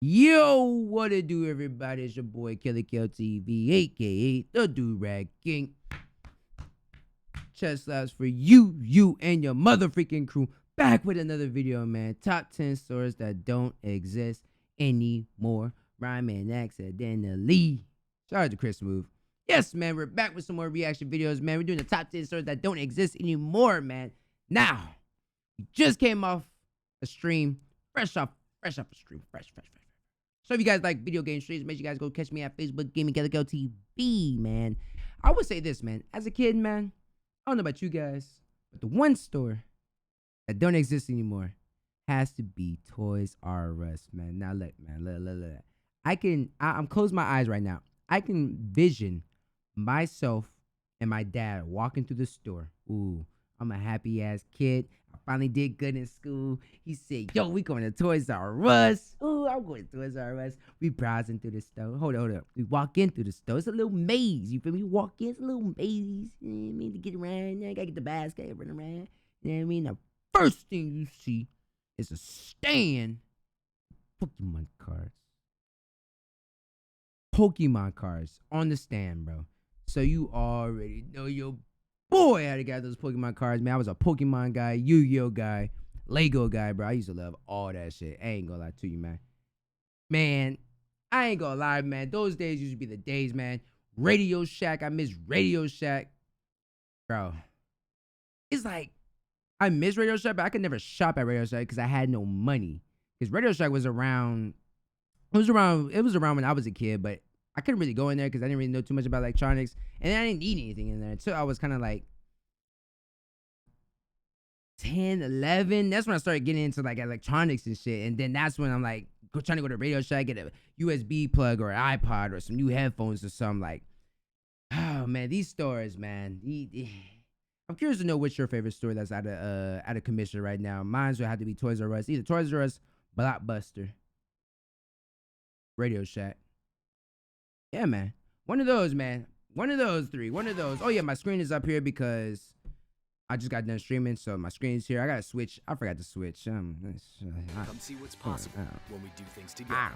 Yo, what it do, everybody? It's your boy Kelly Kel TV, aka the Durag King. Chest laughs for you, and your mother freaking crew. Back with another video, man. Top 10 stores that don't exist anymore. Rhyming accidentally. Shout out to Chris Move. Yes, man, we're back with some more reaction videos, man. We're doing the top 10 stores that don't exist anymore, man. Now, we just came off a stream, fresh off a stream, fresh. So if you guys like video game streams, make sure you guys go catch me at Facebook Gaming Kelly Kel TV, man. I would say this, man. As a kid, man, I don't know about you guys, but the one store that don't exist anymore has to be Toys R Us, man. Now look, man, look. I'm closing my eyes right now. I can vision myself and my dad walking through the store. Ooh, I'm a happy ass kid. I finally did good in school. He said, yo, we going to Toys R Us. Ooh, I'm going to Toys R Us. We browsing through the store. Hold up. We walk in through the store. It's a little maze. You feel me? Walk in, it's a little maze. You know what I mean? To get around. I gotta get the basket, run around. You know what I mean? The first thing you see is a stand. Pokemon cards. Pokemon cards on the stand, bro. So you already know your boy how to get those Pokemon cards, man. I was a Pokemon guy, Yu-Gi-Oh guy, Lego guy, bro. I used to love all that shit. I ain't gonna lie to you, man. Man, I ain't gonna lie, man. Those days used to be the days, man. Radio Shack, I miss Radio Shack. Bro, it's like, I miss Radio Shack, but I could never shop at Radio Shack because I had no money. Because Radio Shack was around, it was around when I was a kid, but I couldn't really go in there because I didn't really know too much about electronics, and I didn't need anything in there until I was kind of like 10, 11. That's when I started getting into like electronics and shit, and then that's when I'm like trying to go to Radio Shack, get a USB plug or an iPod or some new headphones or something. Like, oh man, these stores, man. I'm curious to know what's your favorite store that's out of commission right now. Mine's would have to be Toys R Us, either Toys R Us, Blockbuster, Radio Shack. Yeah, man. One of those, man. One of those three. One of those. Oh, yeah, my screen is up here because I just got done streaming, so my screen's here. I got to switch. I forgot to switch. Come see what's possible when we do things together.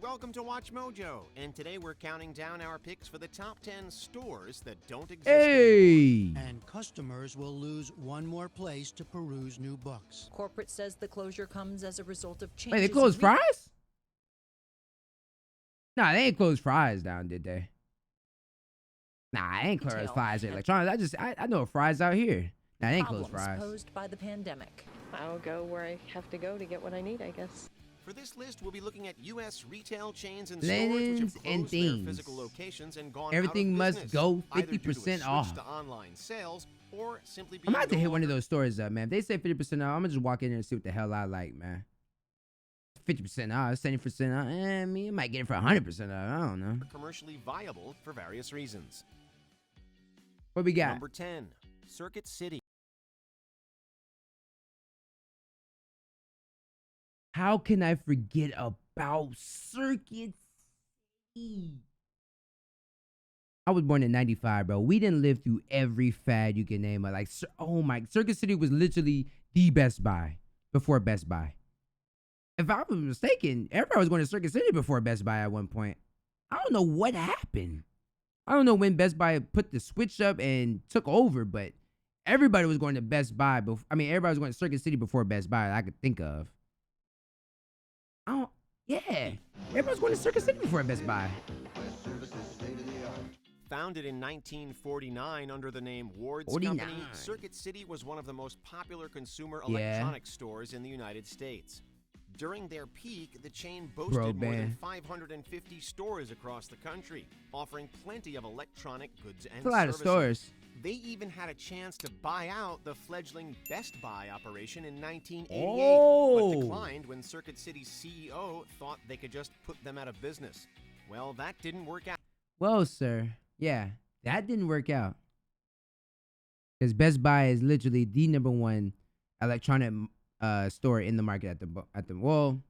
Welcome to Watch Mojo, and today we're counting down our picks for the top 10 stores that don't exist anymore. And customers will lose one more place to peruse new books. Corporate says the closure comes as a result of changes. Wait, they closed Fry's? Nah, they ain't closed Fry's down, did they? Nah, I ain't closed Fry's electronics. I know Fry's out here. Nah, they ain't closed Fry's. Posed by the pandemic. I'll go where I have to go to get what I need, I guess. For this list, we'll be looking at U.S. retail chains and Linens stores which have and closed their things. physical locations and gone Everything out of must business, go either due to a 50% switch off. to online sales, or simply I'm being about to no hit one of longer those stores up, man. If they say 50% off, I'm gonna just walk in there and see what the hell I like, man. 50% off, 70% off. I mean, I might get it for 100% off. I don't know. commercially viable for various reasons. What we got? Number 10, Circuit City. How can I forget about Circuit City? I was born in 95, bro. We didn't live through every fad you can name. Like, oh my, Circuit City was literally the Best Buy before Best Buy. If I was mistaken, everybody was going to Circuit City before Best Buy at one point. I don't know what happened. I don't know when Best Buy put the switch up and took over, but everybody was going to Best Buy. Everybody was going to Circuit City before Best Buy that I could think of. Yeah. Everybody was going to Circuit City before Best Buy. Founded in 1949 under the name Ward's 49. Company, Circuit City was one of the most popular consumer electronics stores in the United States. During their peak, the chain boasted more than 550 stores across the country, offering plenty of electronic goods and It's a lot of services. stores. They even had a chance to buy out the fledgling Best Buy operation in 1988, Oh. but declined when Circuit City's CEO thought they could just put them out of business. Well, that didn't work out. Well, sir, yeah, that didn't work out. Because Best Buy is literally the #1 electronic store in the market at the well.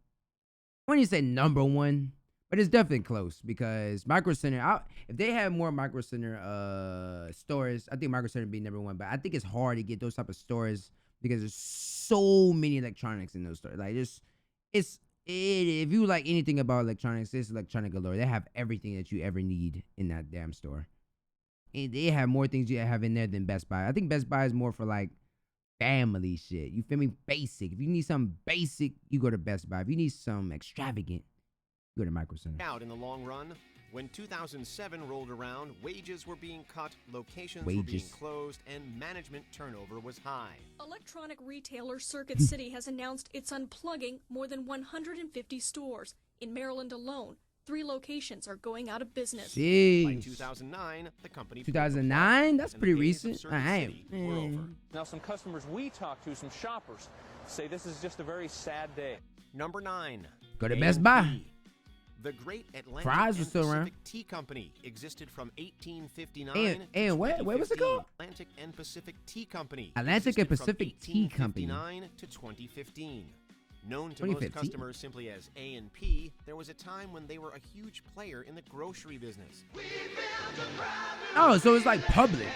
When you say #1, but it's definitely close because Micro Center. If they had more Micro Center stores, I think Micro Center would be #1. But I think it's hard to get those type of stores because there's so many electronics in those stores. Like it's if you like anything about electronics, it's Electronic Galore. They have everything that you ever need in that damn store. And they have more things you have in there than Best Buy. I think Best Buy is more for like family shit. You feel me? Basic. If you need something basic, you go to Best Buy. If you need something extravagant, you go to Micro Center. Out in the long run, when 2007 rolled around, wages were being cut, locations were being closed, and management turnover was high. Electronic retailer Circuit City has announced it's unplugging more than 150 stores. In Maryland alone, 3 locations are going out of business. Jeez. By 2009, the company 2009? That's pretty recent. Now, some customers we talked to, some shoppers, say this is just a very sad day. Number 9. Go to Best Buy. The Great Atlantic Fries and was still around. Pacific Tea Company existed from 1859 and where was it called? Atlantic and Pacific Tea Company. Atlantic and Pacific Tea Company. 1859 to 2015. Known to most customers simply as A&P, there was a time when they were a huge player in the grocery business. Oh, so it's like Publix.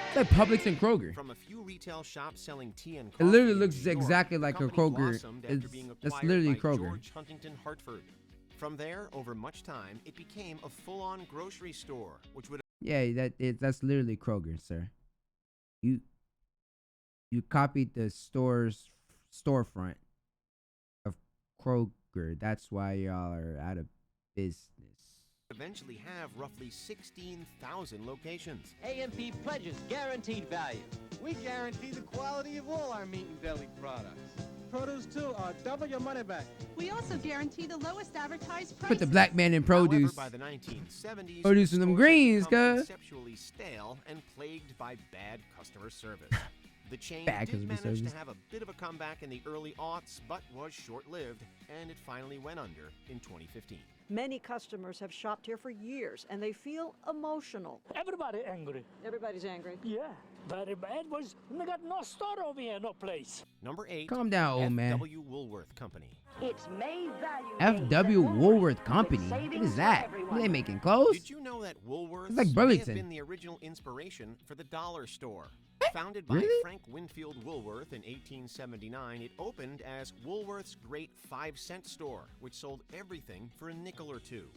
It's like Publix and Kroger. From a few retail shops selling tea and coffee, it literally in looks New York, exactly like a Kroger. That's literally by Kroger. George Huntington Hartford. From there, over much time, it became a full-on grocery store, which would that's literally Kroger, sir. You copied the storefront of Kroger. That's why y'all are out of business. Eventually have roughly 16,000 locations. A&P pledges guaranteed value. We guarantee the quality of all our meat and deli products. Produce too, double your money back. We also guarantee the lowest advertised price. Put the black man in produce. However, by the 1970s, producing them greens, cuz. Conceptually stale and plagued by bad customer service. The chain did manage to have a bit of a comeback in the early aughts, but was short-lived, and it finally went under in 2015. Many customers have shopped here for years, and they feel emotional. Everybody angry. Everybody's angry? Yeah, very bad. We got no store over here, no place. Number 8. Calm down, old man. F.W. Woolworth Company. It's May value. F.W. Woolworth Company? What is that? Are they making clothes? Did you know that Woolworths it's like may have been the original inspiration for the dollar store? Founded by Frank Winfield Woolworth in 1879, it opened as Woolworth's Great 5-Cent Store, which sold everything for a nickel or two.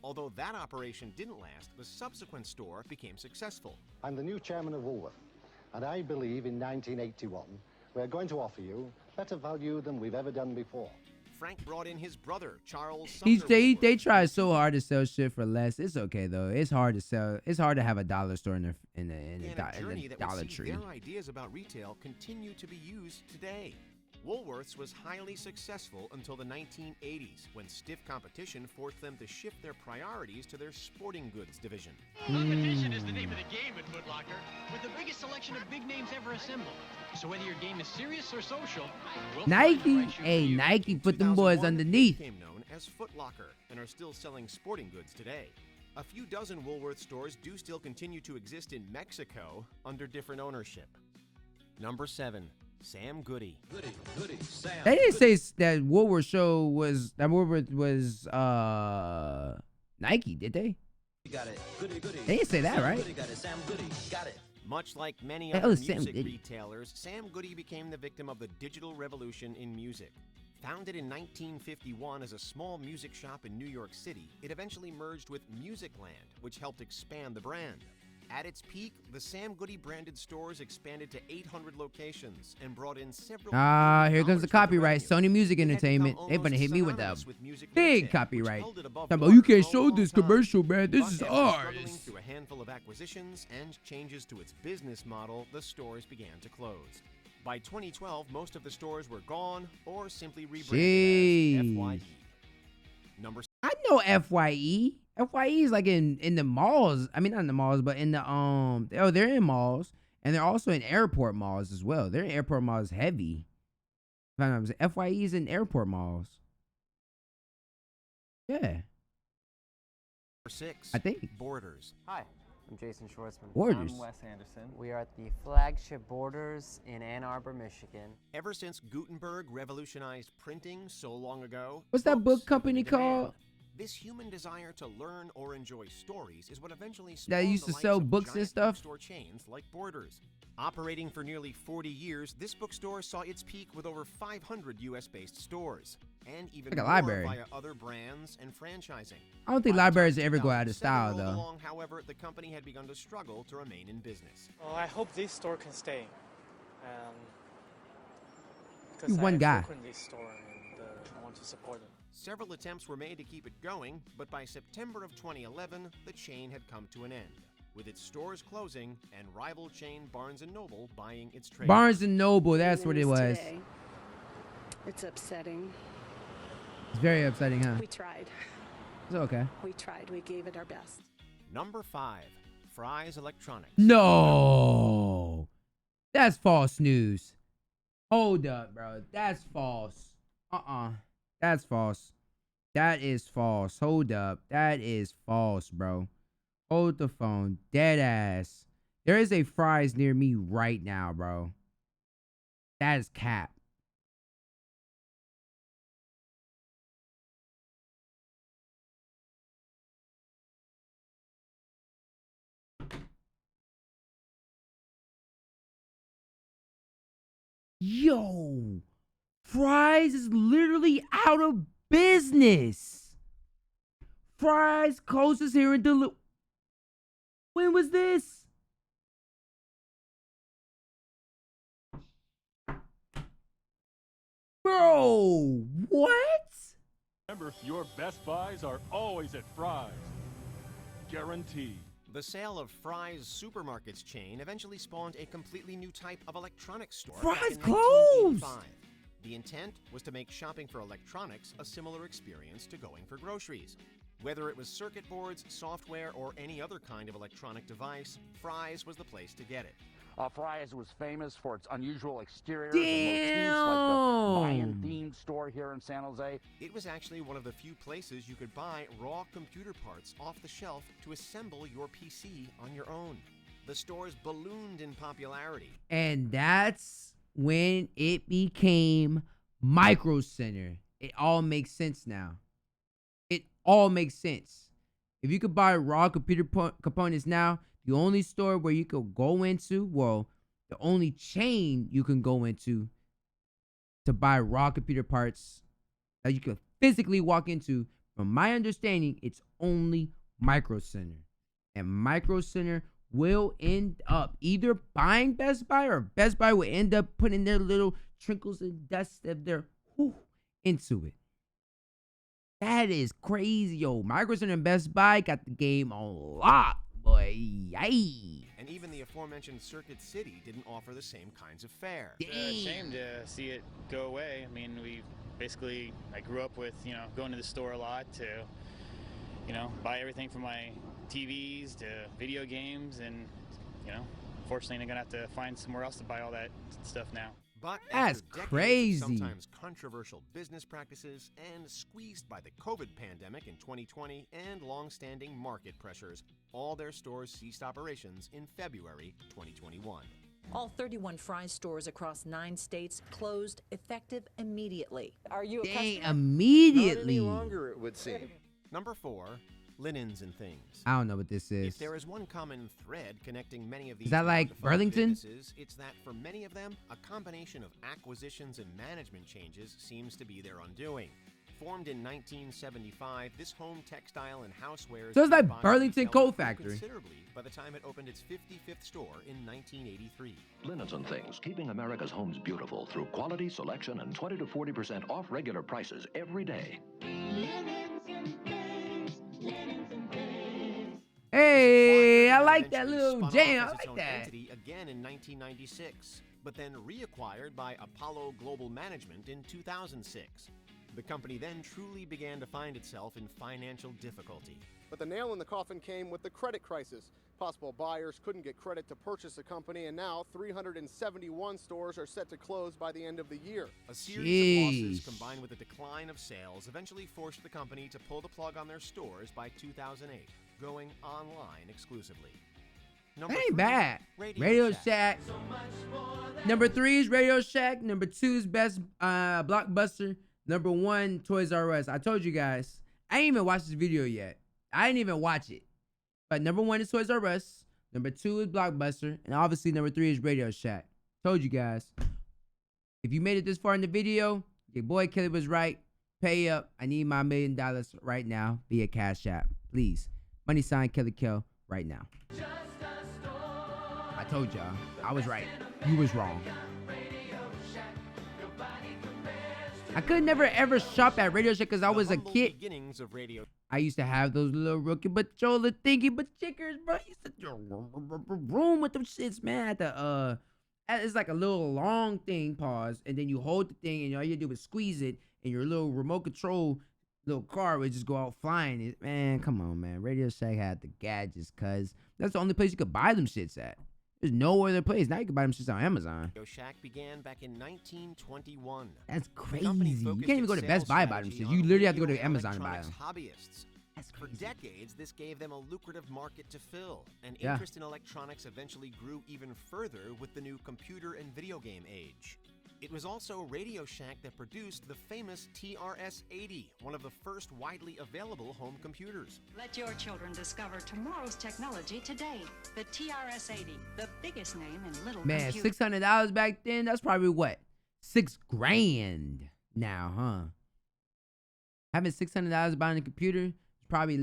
Although that operation didn't last, the subsequent store became successful. I'm the new chairman of Woolworth, and I believe in 1981 we're going to offer you better value than we've ever done before. Frank brought in his brother, Charles Sumner. They try so hard to sell shit for less. It's okay though. It's hard to sell. It's hard to have a dollar store in the Dollar Tree. Their ideas about retail continue to be used today. Woolworths was highly successful until the 1980s, when stiff competition forced them to shift their priorities to their sporting goods division. Competition is the name of the game at Foot Locker, with the biggest selection of big names ever assembled. So whether your game is serious or social, Nike, Nike put them boys underneath. Became known as Foot Locker and are still selling sporting goods today. A few dozen Woolworth stores do still continue to exist in Mexico under different ownership. Number 7. Sam Goody. Sam. They didn't say that Woolworth was Nike, did they? Got it. Goody. They didn't say that, right? Got it. Sam Goody. Got it. Much like many other music retailers, Sam Goody became the victim of the digital revolution in music. Founded in 1951 as a small music shop in New York City, it eventually merged with Musicland, which helped expand the brand. At its peak, the Sam Goody branded stores expanded to 800 locations and brought in several. Here comes the copyright. Sony Music Entertainment. They're gonna hit me with that big copyright. You can't show this commercial, man. This is ours. Through a handful of acquisitions and changes to its business model, the stores began to close. By 2012, most of the stores were gone or simply rebranded as FYE. I know FYE. FYE is like in the malls. I mean, not in the malls, but in the they're in malls, and they're also in airport malls as well. They're in airport malls heavy. FYE is in airport malls. Yeah. Number 6. I think. Borders. Hi, I'm Jason Schwartzman. Borders. I'm Wes Anderson. We are at the flagship Borders in Ann Arbor, Michigan. Ever since Gutenberg revolutionized printing so long ago, what's that book company called? This human desire to learn or enjoy stories is what eventually That spawned used the to likes sell of books and giant stuff? bookstore chains like Borders. Operating for nearly 40 years, this bookstore saw its peak with over 500 U.S.-based stores, and even Like a more library. via other brands and franchising. I don't think By the time libraries ever go out of 2007 style, rolled though. along, however, the company had begun to struggle to remain in business. Well, I hope this store can stay. You're Because one I guy. frequent this store and I want to support it. Several attempts were made to keep it going, but by September of 2011, the chain had come to an end, with its stores closing and rival chain Barnes & Noble buying its trade. Barnes & Noble, that's what it was. Today. It's upsetting. It's very upsetting, huh? We tried. It's okay. We tried. We gave it our best. Number 5, Fry's Electronics. No! That's false news. Hold up, bro. That's false. That's false. That is false. Hold up. That is false, bro. Hold the phone. Dead ass. There is a Fry's near me right now, bro. That is cap. Yo, Fry's is literally out of business. Fry's closes here in Duluth. When was this? Bro, what? Remember, your Best Buys are always at Fry's. Guaranteed. The sale of Fry's supermarkets chain eventually spawned a completely new type of electronics store. Fry's back in closed! 1985. The intent was to make shopping for electronics a similar experience to going for groceries. Whether it was circuit boards, software, or any other kind of electronic device, Fry's was the place to get it. Fry's was famous for its unusual exteriors and motifs, like the Mayan-themed store here in San Jose. It was actually one of the few places you could buy raw computer parts off the shelf to assemble your PC on your own. The stores ballooned in popularity. And that's when it became Micro Center. It all makes sense now. It all makes sense. If you could buy raw computer components now, the only store where you could go into, well, the only chain you can go into to buy raw computer parts that you could physically walk into, from my understanding, it's only Micro Center. And Micro Center will end up either buying Best Buy, or Best Buy will end up putting their little trinkles and dust of their into it. That is crazy, yo. Micro Center and Best Buy got the game on lock, boy. Yay. And even the aforementioned Circuit City didn't offer the same kinds of fare. It's a shame to see it go away. I mean, I grew up with, going to the store a lot to, buy everything from my TVs to video games, and, fortunately I'm gonna have to find somewhere else to buy all that stuff now. But that's after decades crazy. of sometimes controversial business practices and squeezed by the COVID pandemic in 2020 and long-standing market pressures, all their stores ceased operations in February 2021. All 31 Fry's stores across 9 states closed effective immediately. Are you a Dang, customer? immediately. Not any longer, it would seem. Number 4, linens and things. I don't know what this is. If there is one common thread connecting many of these Is that like defunct Burlington? businesses, it's that for many of them, a combination of acquisitions and management changes seems to be their undoing. Formed in 1975, this home textile and housewares So it's like bought Burlington retailer Coat grew Factory. considerably by the time it opened its 55th store in 1983. Linens and Things, keeping America's homes beautiful through quality, selection, and 20 to 40% off regular prices every day. Hey, I like that Eventually little spun off jam. as I its like own that. entity again in 1996, but then reacquired by Apollo Global Management in 2006. The company then truly began to find itself in financial difficulty. But the nail in the coffin came with the credit crisis. Possible buyers couldn't get credit to purchase the company, and now 371 stores are set to close by the end of the year. A series of losses Jeez. combined with a decline of sales eventually forced the company to pull the plug on their stores by 2008, going online exclusively. Number That ain't 3, bad. Radio Shack. Number 3 is Radio Shack. Number 2 is Best Blockbuster. Number 1, Toys R Us. I told you guys. I ain't even watched this video yet. I didn't even watch it. But number 1 is Toys R Us. Number 2 is Blockbuster. And obviously number 3 is Radio Shack. Told you guys. If you made it this far in the video, your boy Kelly was right. Pay up. I need my $1 million right now via Cash App. Please. Money sign Kelly Kell right now. I told y'all. I was right. You was wrong. I could never ever shop at Radio Shack because I was a kid. I used to have those little rookie bachola thingy but chickers, bro. I used to room with them shits, man. At the it's like a little long thing, pause, and then you hold the thing, and all you do is squeeze it, and your little remote control little car would just go out flying. Man, come on, man. Radio Shack had the gadgets, cuz that's the only place you could buy them shits at. There's no other place. Now you can buy them shits on Amazon. Radio Shack began back in 1921. That's crazy. You can't even go to Best Buy and buy them shits. You literally have to go to Amazon and buy them. Hobbyists. For decades, this gave them a lucrative market to fill, and Yeah. interest in electronics eventually grew even further with the new computer and video game age. It was also Radio Shack that produced the famous TRS-80, one of the first widely available home computers. Let your children discover tomorrow's technology today. The TRS-80, the biggest name in little Man, computer. $600 back then, that's probably what? $6 grand now, huh? Having $600 buying a computer is probably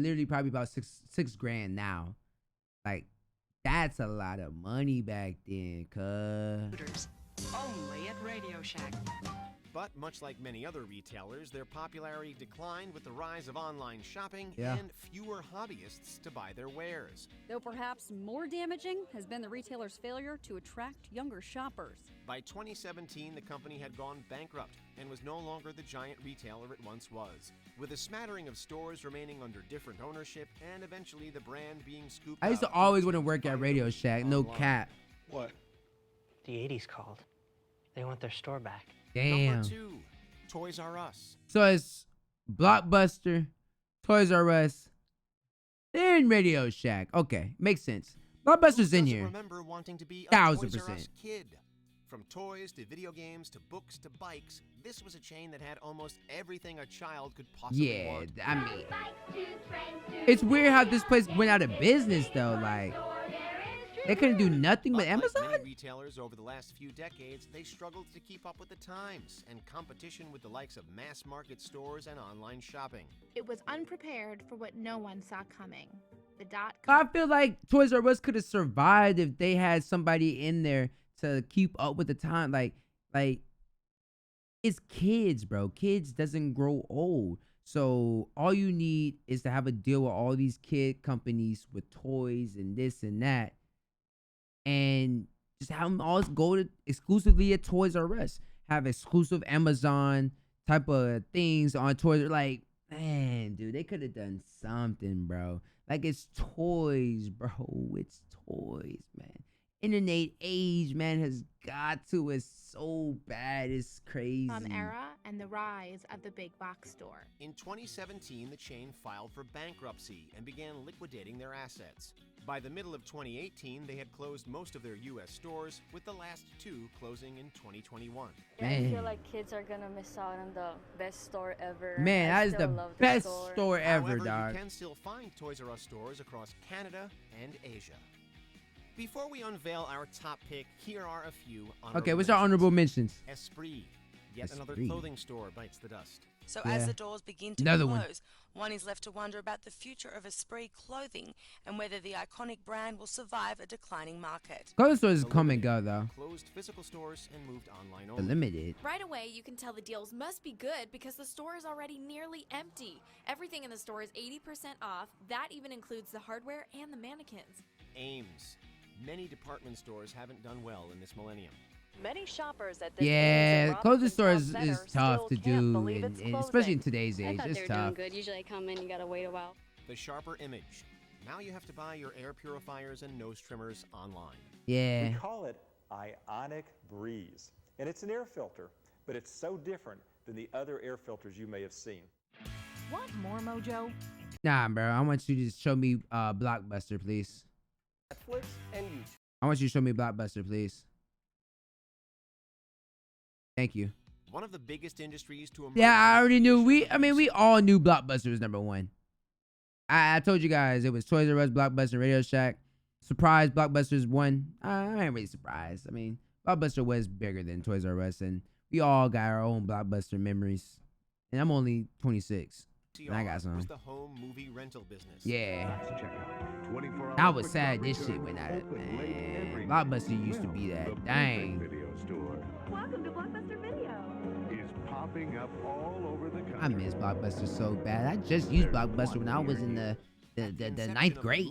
about six grand now. Like, that's a lot of money back then, cuz. Only at Radio Shack. But much like many other retailers, their popularity declined with the rise of online shopping Yeah. and fewer hobbyists to buy their wares. Though perhaps more damaging has been the retailer's failure to attract younger shoppers. By 2017, the company had gone bankrupt and was no longer the giant retailer it once was, with a smattering of stores remaining under different ownership and eventually the brand being scooped I used to up. always want to work at Radio Shack, no Online. cap. What? The 80s called. They want their store back. Damn. Number 2, Toys R Us. So it's Blockbuster, Toys R Us, then Radio Shack. Okay, makes sense. Blockbuster's in here. Remember wanting to be a 1000%. Toys R Us kid. From toys to video games to books to bikes, this was a chain that had almost everything a child could possibly Yeah, want. I mean, it's weird how this place went out of business though. Like, they couldn't do nothing with Unlike Amazon. many retailers over the last few decades, they struggled to keep up with the times and competition with the likes of mass market stores and online shopping. It was unprepared for what no one saw coming. The I feel like Toys R Us could have survived if they had somebody in there to keep up with the time. Like it's kids, bro. Kids doesn't grow old. So all you need is to have a deal with all these kid companies with toys and this and that, and just have them all go to exclusively at Toys R Us. Have exclusive Amazon type of things on Toys. Like, man, dude, they could have done something, bro. Like, it's toys, bro. It's toys, man. Internet age, man, has got to. It's so bad. It's crazy. era and the rise of the big box store. In 2017, the chain filed for bankruptcy and began liquidating their assets. By the middle of 2018, they had closed most of their U.S. stores, with the last 2 closing in 2021. I feel like kids are gonna miss out on the best store ever. Man, I that is still the love best store. store ever, However, dog. you can still find Toys R Us stores across Canada and Asia. Before we unveil our top pick, here are a few honorable Okay, what's our honorable mentions? Esprit. Yet another Esprit. clothing store bites the dust. So Yeah. as the doors begin to Another one. close, one is left to wonder about the future of Esprit clothing and whether the iconic brand will survive a declining market. Clothing stores come and go, though. Closed physical stores and moved online only. Limited. Right away, you can tell the deals must be good because the store is already nearly empty. Everything in the store is 80% off. That even includes the hardware and the mannequins. Ames. Many department stores haven't done well in this millennium. Many shoppers at this Yeah, clothing stores Center is tough still to can't do, believe and, it's and especially in closing. today's age. I thought It's they were tough. doing good. Usually I come in, you gotta wait a while. The Sharper Image. Now you have to buy your air purifiers and nose trimmers online. Yeah. We call it Ionic Breeze, and it's an air filter, but it's so different than the other air filters you may have seen. Want more mojo? Nah, bro. I want you to just show me Blockbuster, please. Netflix and YouTube. I want you to show me Blockbuster, please. Thank you. one of the biggest industries to emerge. Yeah, I already knew. We all knew Blockbuster was number one. I told you guys it was Toys R Us, Blockbuster, Radio Shack. Surprised Blockbuster's won. I ain't really surprised. I mean, Blockbuster was bigger than Toys R Us, and we all got our own Blockbuster memories. And I'm only 26. And I got some. Was the home movie rental business. Yeah. I was sad this shit went out. Man, Blockbuster used to be that. Dang. Welcome to Blockbuster Video. Is popping up all over the country. I miss Blockbuster so bad. I just used Blockbuster when I was in the ninth grade.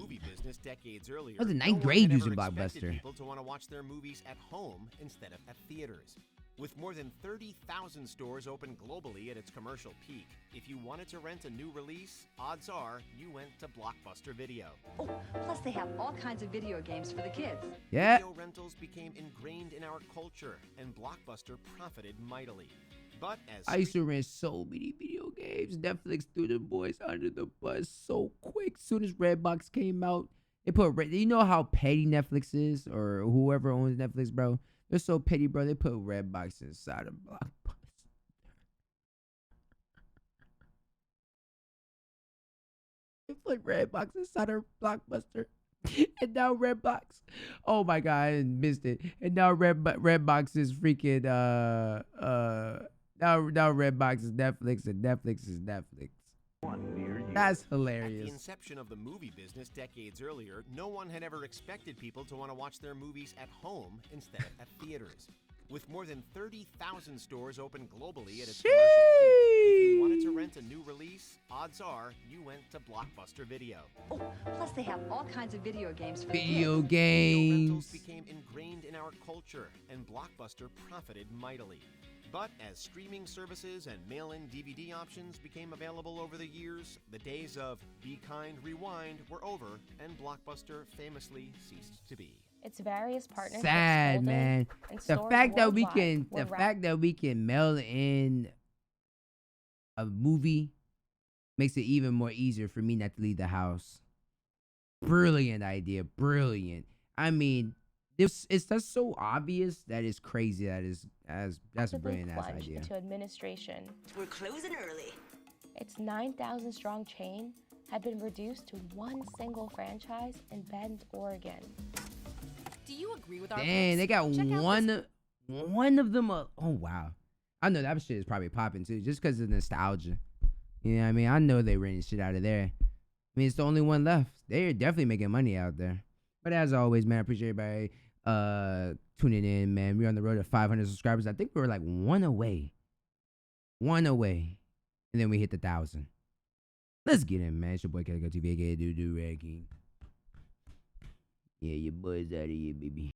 I was in ninth grade using Blockbuster. People to want to watch their movies at home instead of at theaters. With more than 30,000 stores open globally at its commercial peak, if you wanted to rent a new release, odds are you went to Blockbuster Video. Oh, plus they have all kinds of video games for the kids. Yeah. Video rentals became ingrained in our culture, and Blockbuster profited mightily. But as I used to rent so many video games. Netflix threw the boys under the bus so quick. Soon as Redbox came out, they put. You know how petty Netflix is, or whoever owns Netflix, bro. They're so petty, bro. They put Redbox inside of Blockbuster. They put Redbox inside of Blockbuster. And now Redbox. Oh my god, I missed it. And now Redbox is freaking now Redbox is Netflix and Netflix is Netflix. That's hilarious. At the inception of the movie business decades earlier, no one had ever expected people to want to watch their movies at home instead of at theaters. With more than 30,000 stores open globally at its commercial peak, if you wanted to rent a new release, odds are you went to Blockbuster Video. Oh, plus they have all kinds of video games for the Video kids. games. Video rentals became ingrained in our culture, and Blockbuster profited mightily. But as streaming services and mail-in DVD options became available over the years, the days of Be Kind, Rewind were over, and Blockbuster famously ceased to be. Its various partners. Sad, man. The fact that we can mail in a movie makes it even more easier for me not to leave the house. Brilliant idea, brilliant. I mean, it's just so obvious that it's crazy. That's a brilliant ass idea. Into administration. We're closing early. Its 9,000 strong chain had been reduced to one single franchise in Bend, Oregon. Do you agree with our Dang, they got Check out one of them. Oh wow, I know that shit is probably popping too, just because of nostalgia. You know what I mean? I know they renting shit out of there. I mean, it's the only one left. They're definitely making money out there. But as always, man, I appreciate everybody tuning in, man. We're on the road to 500 subscribers. I think we were like one away, and then we hit the 1,000. Let's get in, man. It's your boy Calico TV, aka Dude Ranking. Yeah, your boy's out of here, baby.